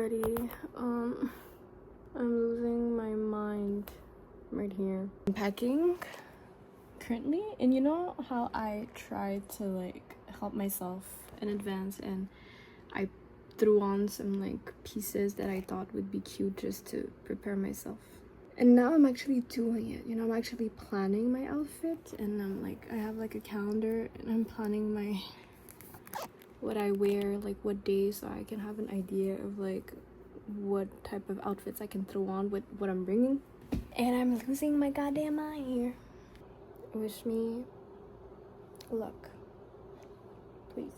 already. I'm losing my mind right here. I'm packing currently, and you know how I try to like help myself in advance, and I threw on some like pieces that I thought would be cute just to prepare myself. And now I'm actually doing it, you know, I'm actually planning my outfit, and I'm like, I have like a calendar and I'm planning my what I wear, like what day, so I can have an idea of like what type of outfits I can throw on with what I'm bringing. And I'm losing my goddamn mind here. Wish me luck, please.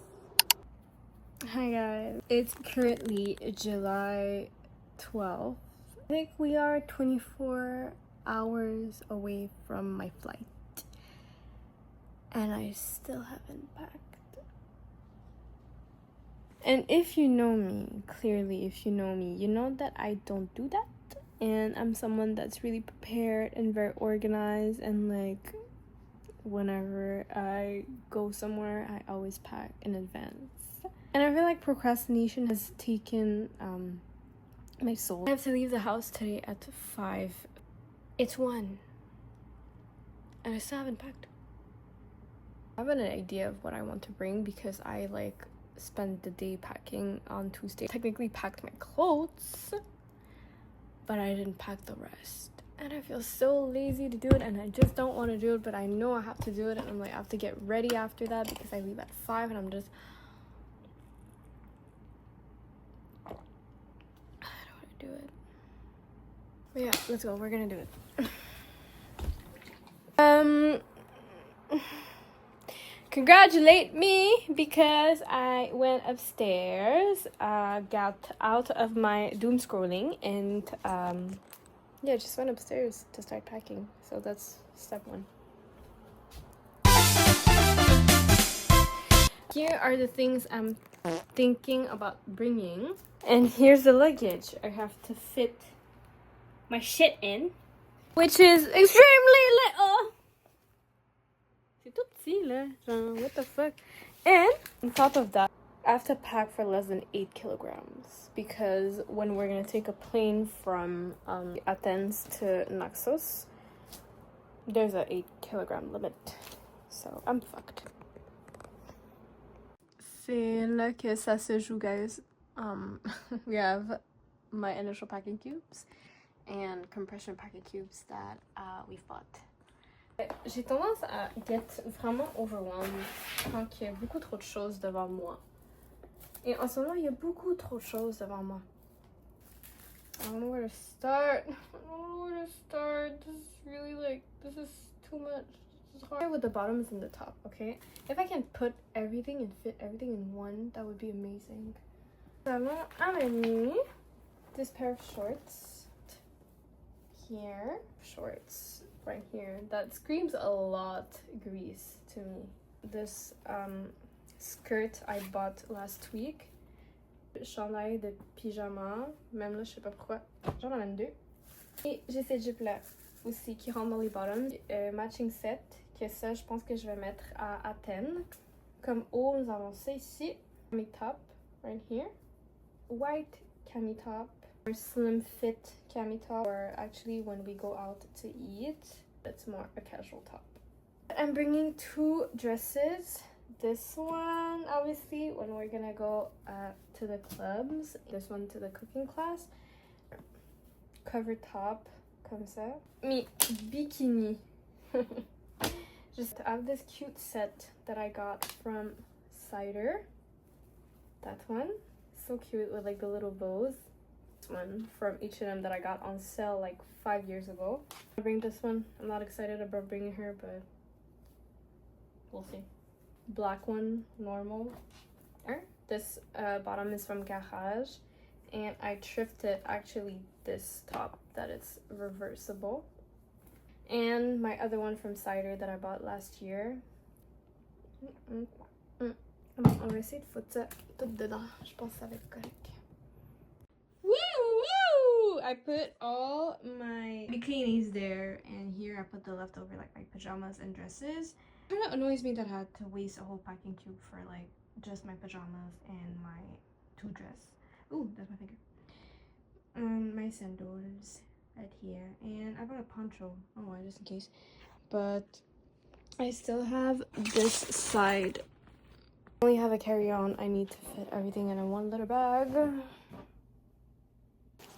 Hi guys, it's currently July 12th. I think we are 24 hours away from my flight, and I still haven't packed. And if you know me, clearly if you know me, you know that I don't do that. And I'm someone that's really prepared and very organized, and like whenever I go somewhere, I always pack in advance. And I feel like procrastination has taken my soul. I have to leave the house today at 5. It's 1. And I still haven't packed. I have an idea of what I want to bring because I like spent the day packing on Tuesday. Technically packed my clothes, but I didn't pack the rest. And I feel so lazy to do it, and I just don't want to do it, but I know I have to do it, and I'm like, I have to get ready after that because I leave at 5, and I'm just, I don't want to do it. But yeah, let's go. We're gonna do it. Congratulate me because I went upstairs, got out of my doom scrolling, and yeah, just went upstairs to start packing. So that's step 1. Here are the things I'm thinking about bringing, and here's the luggage I have to fit my shit in, which is extremely little. C'est tout petit là, genre what the fuck. And on top of that, I have to pack for less than 8 kilograms because when we're gonna take a plane from Athens to Naxos, there's a 8 kilogram limit. So I'm fucked. C'est là que ça se joue, guys. We have my initial packing cubes and compression packing cubes that we've bought. J'ai tendance à get vraiment overwhelmed quand il y a beaucoup trop de choses devant moi. Et en ce moment, il y a beaucoup trop de choses devant moi. I don't know where to start. I don't know where to start. This is really like, this is too much. This is hard. With the bottoms and the top, okay? If I can put everything and fit everything in one, that would be amazing. Vraiment amené this pair of shorts here. Shorts right here. That screams a lot Greece to me. This skirt I bought last week. Chandail de pyjama, même là je sais pas pourquoi, j'en amène 2. Et j'ai cette jupe là aussi qui rentre dans les bottoms, matching set, que ça je pense que je vais mettre à Athènes. Comme haut nous avons ça ici, cami top right here, white cami top, or slim fit cami top, or actually when we go out to eat, it's more a casual top. I'm bringing 2 dresses. This one, obviously, when we're gonna go to the clubs. This one to the cooking class. Cover top, comme ça. Me bikini. Just have this cute set that I got from Cider. That one, so cute with like the little bows. This one from H&M that I got on sale like 5 years ago. I bring this one. I'm not excited about bringing her, but we'll see. Black one, normal. This bottom is from Garage, and I thrifted actually this top that it's reversible. And my other one from Cider that I bought last year. On va essayer de foutre ça tout dedans. Je pense que ça va être correct. Woo! Woo! I put all my bikinis there, and here I put the leftover, like my pajamas and dresses. It kind of annoys me that I had to waste a whole packing cube for like just my pajamas and my 2 dress. Ooh, that's my finger. and my sandals right here, and I brought a poncho, just in case, but I still have this side. I only have a carry-on. I need to fit everything in a 1 liter bag.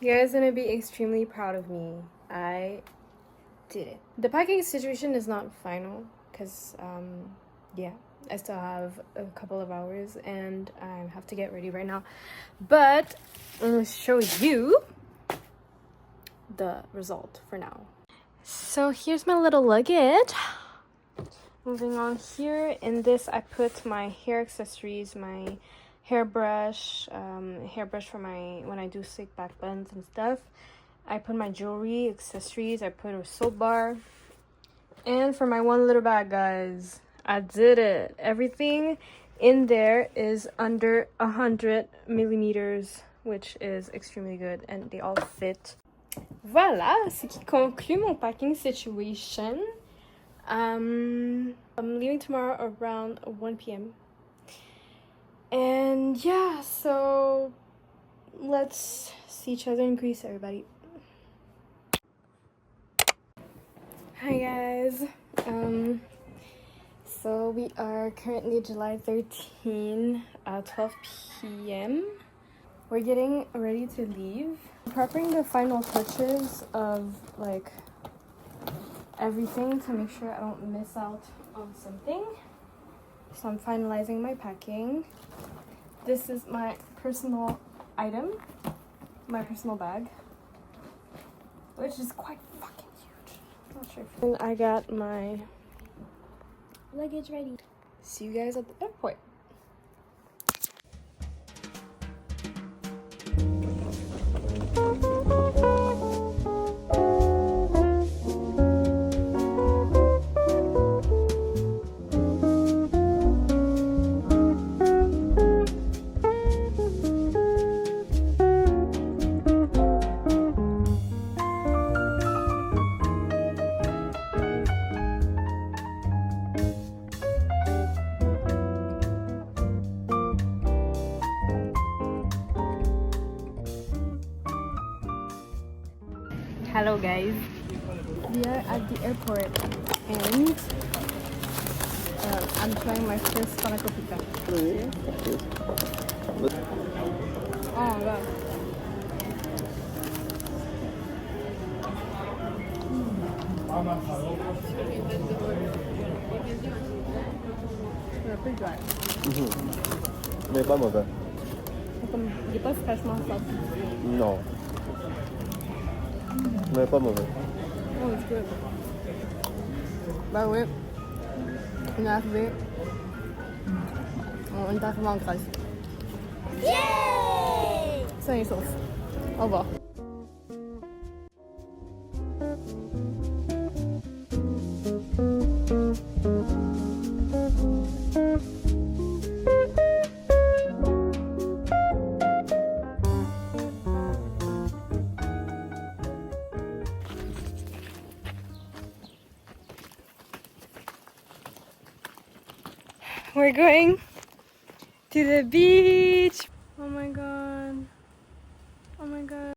You guys are gonna be extremely proud of me. I did it. The packing situation is not final because yeah, I still have a couple of hours and I have to get ready right now, but I'm gonna show you the result for now. So here's my little luggage. Moving on, here in this I put my hair accessories, my hairbrush for my when I do slick back buns and stuff. I put my jewelry, accessories, I put a soap bar. And for my 1 liter bag, guys, I did it. Everything in there is under 100 millimeters, which is extremely good, and they all fit. Voilà, ce qui conclut mon packing situation. I'm leaving tomorrow around 1 p.m. And yeah, so let's see each other in Greece, everybody. Hi guys. So we are currently July 13, 12 p.m. We're getting ready to leave. I'm prepping the final touches of like everything to make sure I don't miss out on something. So I'm finalizing my packing. This is my personal item, my personal bag, which is quite fucking huge. I'm not sure. And I got my luggage ready. See you guys at the airport. Hello guys, we are at the airport and I'm trying my first panakopita. Oh wow. C'est un peu dry. Mais pas mauvais. Il n'est pas fraîchement sorti. Non. Mais pas mauvais. Oh, it's good. Bah oui, on est arrivé. On est arrivé en Grèce. Yay! Ça y est, sauf. Au revoir. We're going to the beach. Oh my god. Oh my god.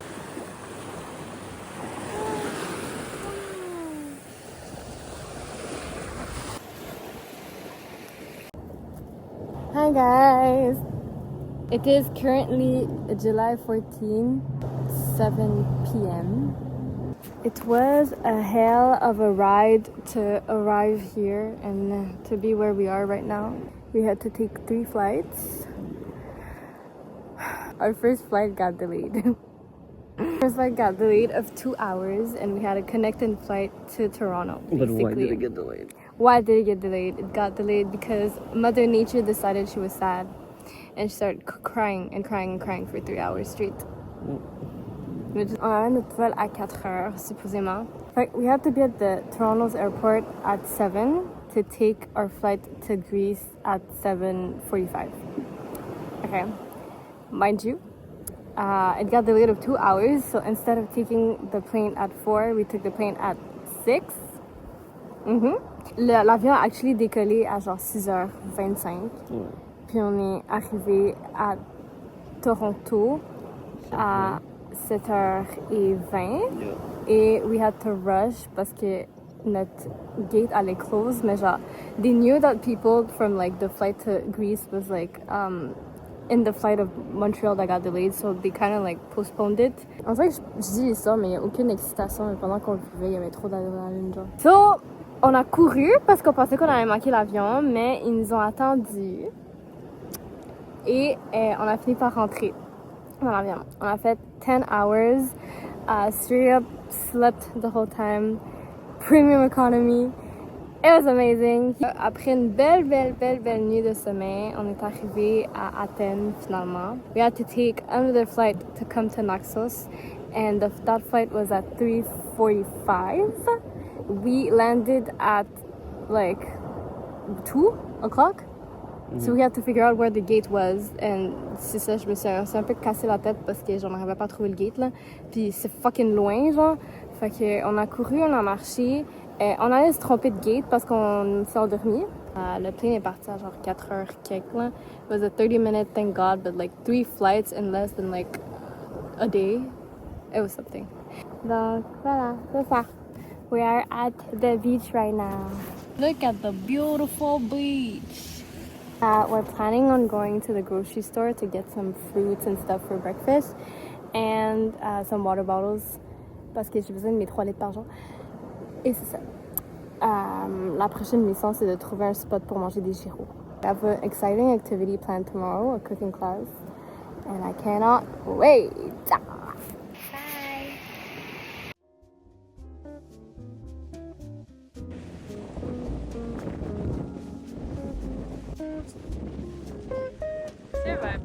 Hi guys. It is currently July 14, 7 p.m. It was a hell of a ride to arrive here and to be where we are right now. We had to take 3 flights. Our first flight got delayed. First flight got delayed of 2 hours and we had a connecting flight to Toronto. Basically. But why did it get delayed? Why did it get delayed? It got delayed because Mother Nature decided she was sad and she started crying and crying and crying for 3 hours straight. Notre vol à 4 heures, supposément. We had to be at the Toronto's airport at 7 to take our flight to Greece at 7:45. Okay, mind you, it got delayed of 2 hours, so instead of taking the plane at 4, we took the plane at 6. L'avion a actually décollé à genre 6h25. Puis on est arrivé à Toronto à 7h20 Yeah. et we had to rush parce que notre gate allait close, mais genre, they knew that people from like the flight to Greece was like in the flight of Montreal that got delayed, so they kind of like postponed it. En vrai, je dis ça, mais il n'y a aucune excitation, mais pendant qu'on le vivait, il y avait trop d'adrénaline, genre. So, on a couru parce qu'on pensait qu'on allait manquer l'avion, mais ils nous ont attendus et on a fini par rentrer dans l'avion. On a fait 10 hours, straight up slept the whole time, premium economy. It was amazing. Après une belle nuit de sommeil, on est arrivé à Athènes finalement. We had to take another flight to come to Naxos, and that flight was at 3:45. We landed at like 2 o'clock. So we had to figure out where the gate was, and c'est ça, je me suis un peu cassé la tête parce que j'en arrivais pas à trouver le gate là. Puis c'est fucking loin, genre. Fait que on a couru, on a marché. On allait se tromper de gate parce qu'on s'est endormi. Le plane est parti à genre 4h quelque là. It was a 30-minute, thank God, but like 3 flights in less than like a day. It was something. Donc voilà, c'est ça. We are at the beach right now. Look at the beautiful beach. We're planning on going to the grocery store to get some fruits and stuff for breakfast and some water bottles parce que j'ai besoin de mes 3 litres par jour. Et c'est ça. La prochaine mission, c'est de trouver un spot pour manger des gyros. I have an exciting activity planned tomorrow, a cooking class, and I cannot wait. Bye. C'est vrai.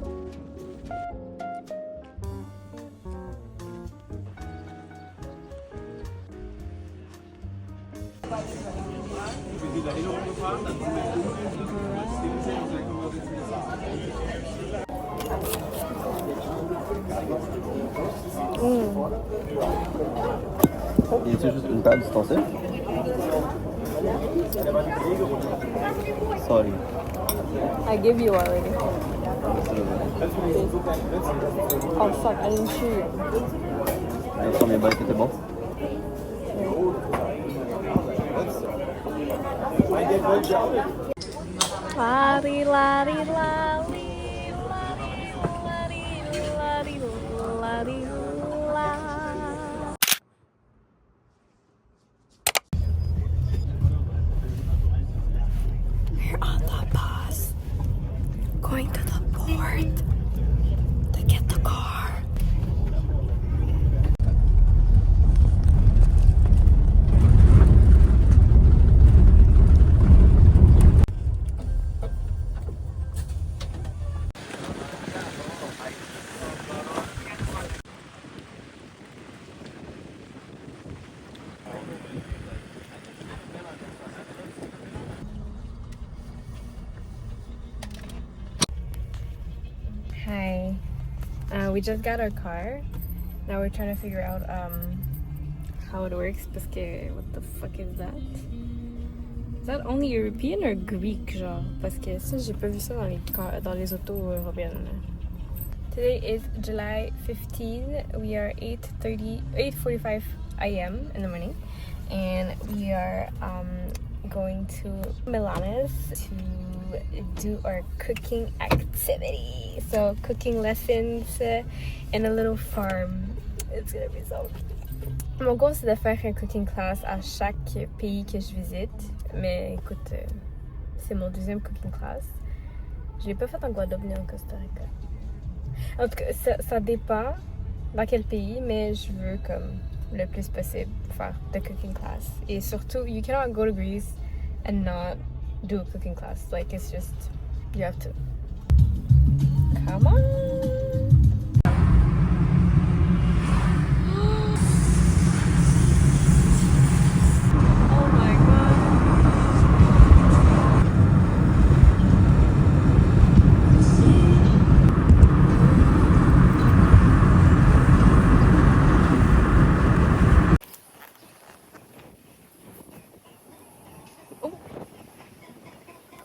Y a-t-il juste une table distanciée? Sorry. I give you already. Oh fuck, I didn't shoot you. Le premier bite était bon? Lari, lari, lari, lari, lari, lari, lari, la. We're on the bus, going to the port to get the car. Hi. We just got our car. Now we're trying to figure out how it works parce que what the fuck is that? Is that only European or Greek genre? Parce que ça j'ai pas vu ça dans les autos européennes. Today is July 15. We are 8:45 a.m. in the morning, and we are going to Milanes to do our cooking activity. So cooking lessons in a little farm. It's gonna be so cute. Mon goal c'est de faire un cooking class à chaque pays que je visite. Mais écoute, c'est mon deuxième cooking class. Je l'ai pas fait en Guadeloupe ni en Costa Rica. En tout cas, ça dépend dans quel pays, mais je veux comme le plus possible faire de cooking class. Et surtout, you cannot go to Greece and not do a cooking class. Like, it's just, you have to. Come on! Oh my god!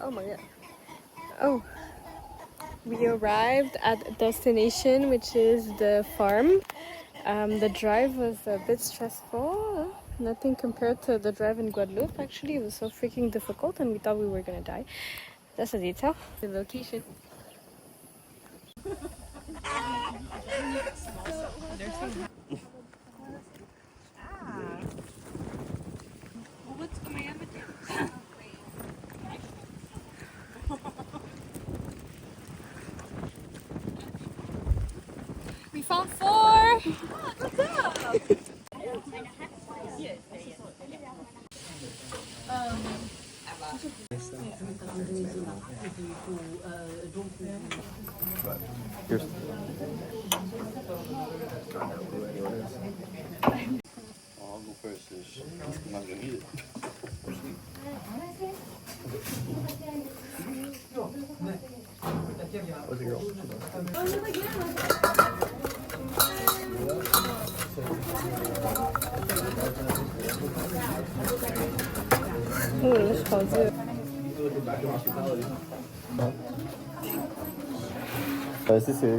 Oh my god. Oh. We arrived at destination, which is the farm. The drive was a bit stressful. Nothing compared to the drive in Guadeloupe, actually. It was so freaking difficult and we thought we were gonna die. That's a detail. The location. We found four! Here's. I'll go first. I'm not gonna eat it. Where's the girl? Oh, that's positive.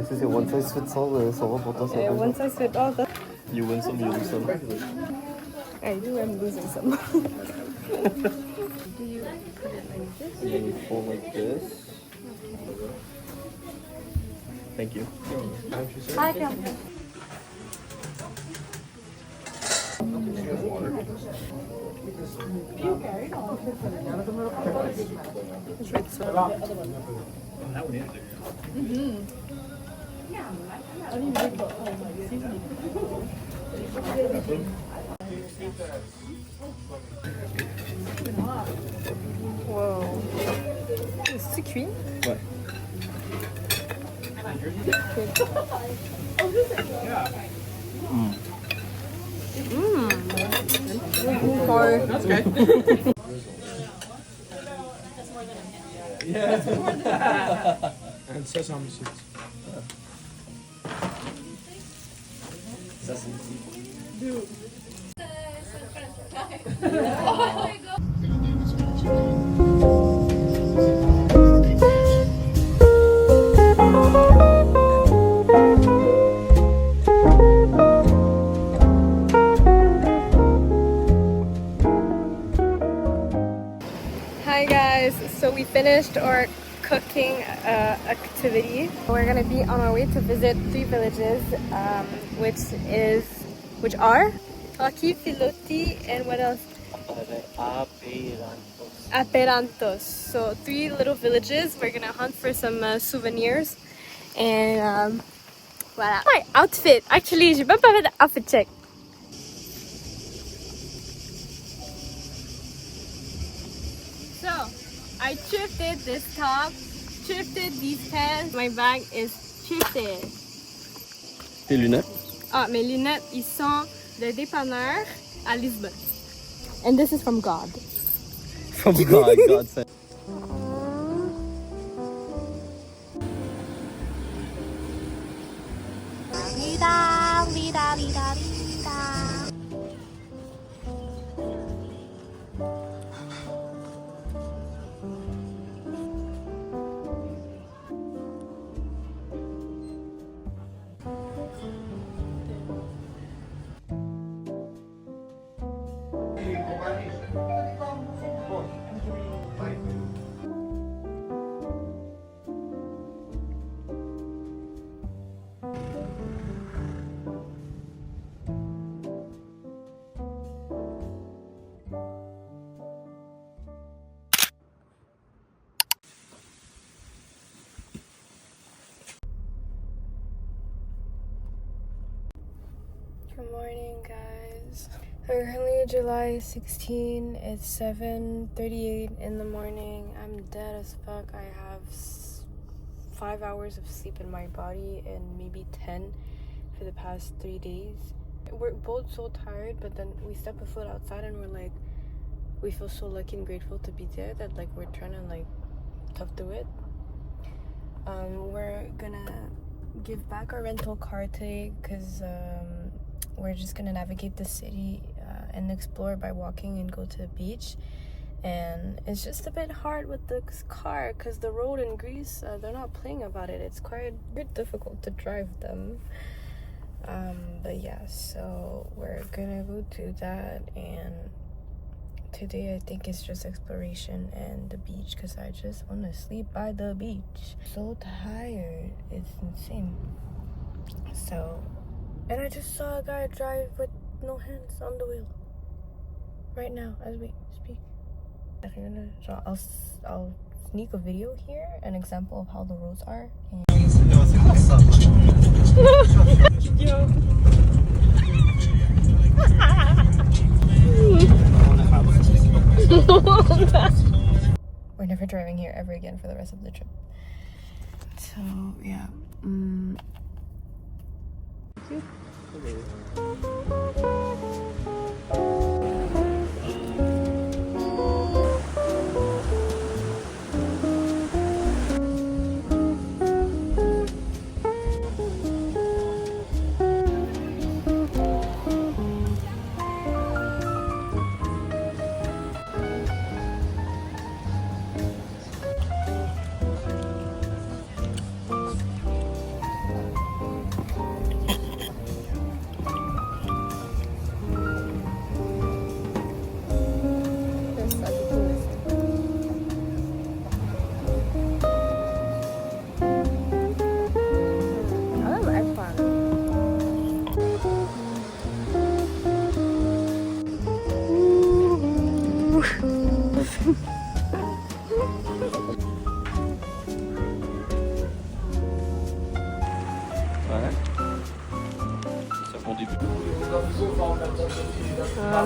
Si c'est one size fits all, ça va pour toi, ça va. One size fit all. You win some, you lose some. I do, I'm losing some. Do you put it like this? And then you fold like this. Thank you. Hi, Phil. Wow. C'est cuit? Ouais. That's good. And sesame seeds. Sesame seeds. Hi guys, so we finished our cooking activity. We're gonna be on our way to visit 3 villages, which are Taki, Filoti, and what else? Aperantos. So 3 little villages. We're gonna hunt for some souvenirs. And voilà. My outfit! Actually, j'ai pas fait d'outfit check. So, I thrifted this top, thrifted these pants. My bag is thrifted. Tes lunettes? Ah, mes lunettes, ils sont de dépanneur à Lisbonne. And this is from God. From God, God said. Good morning, guys. Currently July 16. It's 7:38 in the morning. I'm dead as fuck. I have 5 hours of sleep in my body and maybe 10 for the past 3 days. We're both so tired, but then we step a foot outside and we're like, we feel so lucky and grateful to be there that like we're trying to like tough through it. We're gonna give back our rental car today because we're just gonna navigate the city and explore by walking and go to the beach. And it's just a bit hard with this car because the road in Greece, they're not playing about it. It's quite difficult to drive them. But yeah, so we're gonna go do that, and today I think it's just exploration and the beach because I just want to sleep by the beach. So tired, it's insane. So, and I just saw a guy drive with no hands on the wheel right now as we speak. So I'll sneak a video here, an example of how the roads are. We're never driving here ever again for the rest of the trip. So yeah.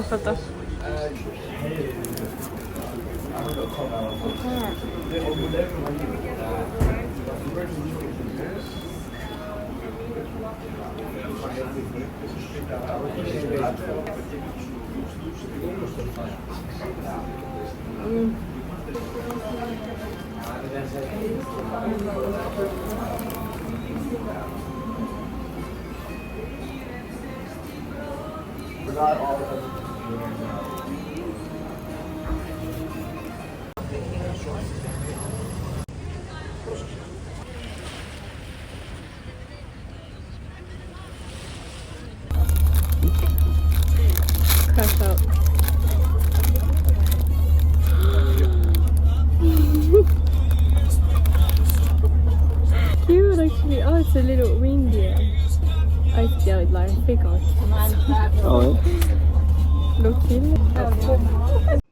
Foto. Crash out. Cute actually. Oh, it's a little reindeer. I ser ut like en fikart. Ja. Look cute.